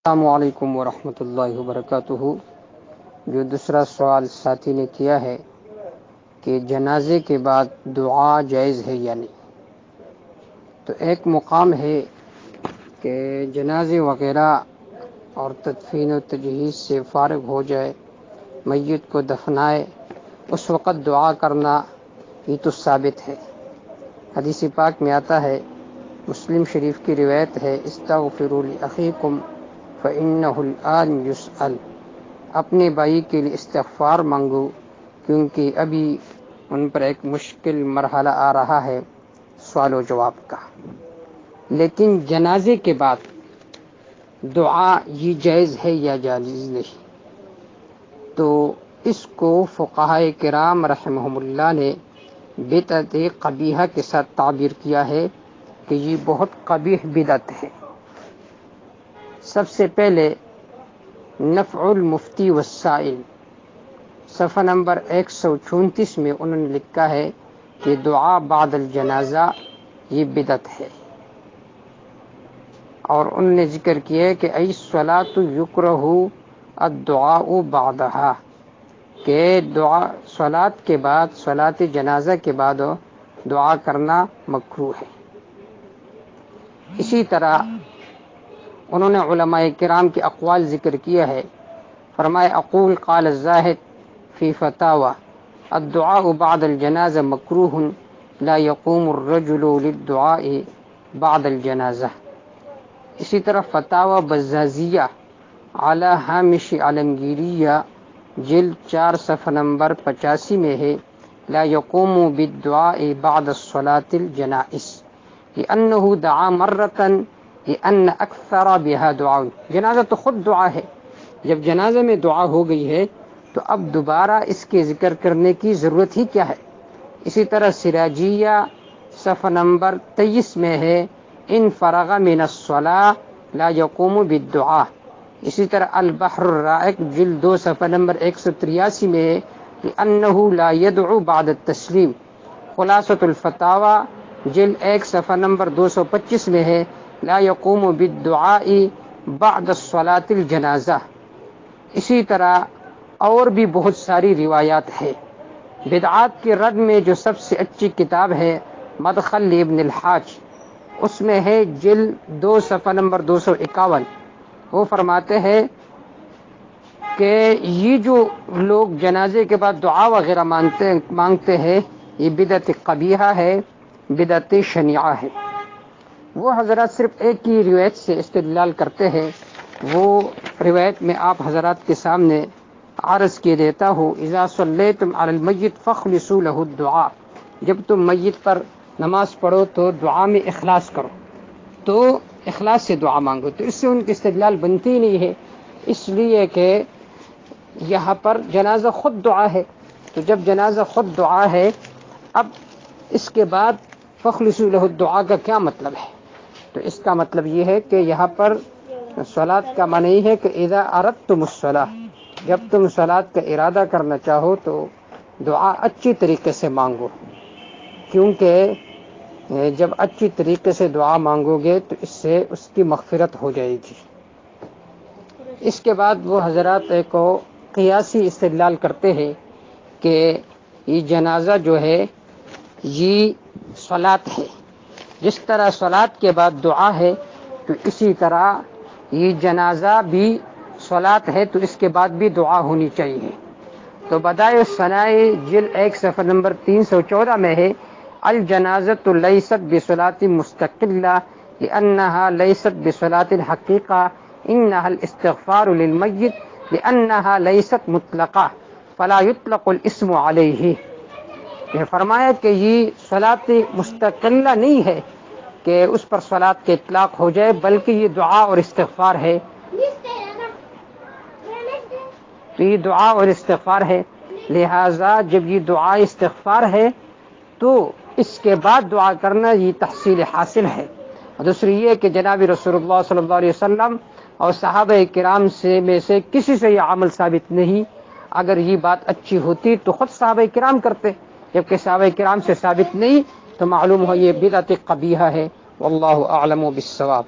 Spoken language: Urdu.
السلام علیکم ورحمۃ اللہ وبرکاتہ۔ جو دوسرا سوال ساتھی نے کیا ہے کہ جنازے کے بعد دعا جائز ہے یا نہیں، تو ایک مقام ہے کہ جنازے وغیرہ اور تدفین و تجہیز سے فارغ ہو جائے، میت کو دفنائے، اس وقت دعا کرنا یہ تو ثابت ہے۔ حدیث پاک میں آتا ہے، مسلم شریف کی روایت ہے، استغفروا لاخیکم فإنہ الآن یسأل، اپنے بھائی کے لیے استغفار مانگو کیونکہ ابھی ان پر ایک مشکل مرحلہ آ رہا ہے سوال و جواب کا۔ لیکن جنازے کے بعد دعا یہ جائز ہے یا جائز نہیں، تو اس کو فقہائے کرام رحمہم اللہ نے بدعت قبیحہ کے ساتھ تعبیر کیا ہے کہ یہ بہت قبیح بدعت ہے۔ سب سے پہلے نفع المفتی والسائل صفحہ نمبر 134 میں انہوں نے لکھا ہے کہ دعا بعد الجنازہ یہ بدعت ہے، اور انہوں نے ذکر کیا ہے کہ الصلاۃ یکرہ الدعاء بعدہا، کہ دعا صلاۃ کے بعد، صلاۃ جنازہ کے بعد دعا کرنا مکروہ ہے۔ اسی طرح انہوں نے علماء کرام کے اقوال ذکر کیا ہے، فرمائے اقول قال الزاہد فی فتاوی الدعاء بعد الجنازہ مکروہ لا یقوم الرجل للدعاء بعد الجنازہ۔ اسی طرح فتاوی بزازیہ علی ہامش عالمگیریہ جلد 4 صفحہ نمبر 85 میں ہے، لا یقوم بالدعاء بعد الصلاة الجنائز لأنه دعا مرة لأن اکثر بها دعاء۔ جنازہ تو خود دعا ہے، جب جنازہ میں دعا ہو گئی ہے تو اب دوبارہ اس کے ذکر کرنے کی ضرورت ہی کیا ہے۔ اسی طرح سراجیہ صفحہ نمبر 23 میں ہے، ان فرغ من الصلاة لا یقوم بالدعاء۔ اسی طرح البحر الرائق جلد 2 صفحہ نمبر 183 میں ہے، لأنه لا يدعو بعد التسلیم۔ خلاصۃ الفتاوی جلد 1 صفحہ نمبر 225 میں ہے، لا یقوم بالدعاء بعد الصلاة الجنازہ۔ اسی طرح اور بھی بہت ساری روایات ہے۔ بدعات کے رد میں جو سب سے اچھی کتاب ہے مدخل ابن الحاج، اس میں ہے جلد 2 صفحہ نمبر 251، وہ فرماتے ہیں کہ یہ جو لوگ جنازے کے بعد دعا وغیرہ مانگتے ہیں یہ بدعت قبیحہ ہے، بدعت شنیعہ ہے۔ وہ حضرات صرف ایک ہی روایت سے استدلال کرتے ہیں، وہ روایت میں آپ حضرات کے سامنے عرض کیے دیتا ہوں، اذا صلیتم علی المیت فاخلصوا له الدعاء، جب تم میت پر نماز پڑھو تو دعا میں اخلاص کرو، تو اخلاص سے دعا مانگو۔ تو اس سے ان کی استدلال بنتی ہی نہیں ہے، اس لیے کہ یہاں پر جنازہ خود دعا ہے، تو جب جنازہ خود دعا ہے، اب اس کے بعد فاخلصوا له الدعاء کا کیا مطلب ہے؟ تو اس کا مطلب یہ ہے کہ یہاں پر صلاۃ کا معنی ہے کہ اذا اردتم الصلاۃ، جب تم صلاۃ کا ارادہ کرنا چاہو تو دعا اچھی طریقے سے مانگو، کیونکہ جب اچھی طریقے سے دعا مانگو گے تو اس سے اس کی مغفرت ہو جائے گی۔ اس کے بعد وہ حضرات ایک قیاسی استدلال کرتے ہیں کہ یہ جنازہ جو ہے یہ صلاۃ ہے، جس طرح صلاۃ کے بعد دعا ہے تو اسی طرح یہ جنازہ بھی صلاۃ ہے، تو اس کے بعد بھی دعا ہونی چاہیے۔ تو بدائع الثناء جلد 1 صفحہ نمبر 314 میں ہے، الجنازۃ لیست بصلاۃ مستقلہ لأنها لیست بصلاۃ الحقیقہ انها الاستغفار للمیت لأنها لیست مطلقہ فلا یطلق الاسم علیہ۔ یہ فرمایا کہ یہ صلاۃ مستقلہ نہیں ہے کہ اس پر صلاۃ کے اطلاق ہو جائے، بلکہ یہ دعا اور استغفار ہے، تو یہ دعا اور استغفار ہے، لہذا جب یہ دعا استغفار ہے تو اس کے بعد دعا کرنا یہ تحصیل حاصل ہے۔ اور دوسری یہ کہ جناب رسول اللہ صلی اللہ علیہ وسلم اور صحابہ کرام میں سے کسی سے یہ عمل ثابت نہیں، اگر یہ بات اچھی ہوتی تو خود صحابہ کرام کرتے، جبکہ صحابہ کرام سے ثابت نہیں تو معلوم ہو یہ بدعت قبیحہ ہے، واللہ اعلم بالصواب۔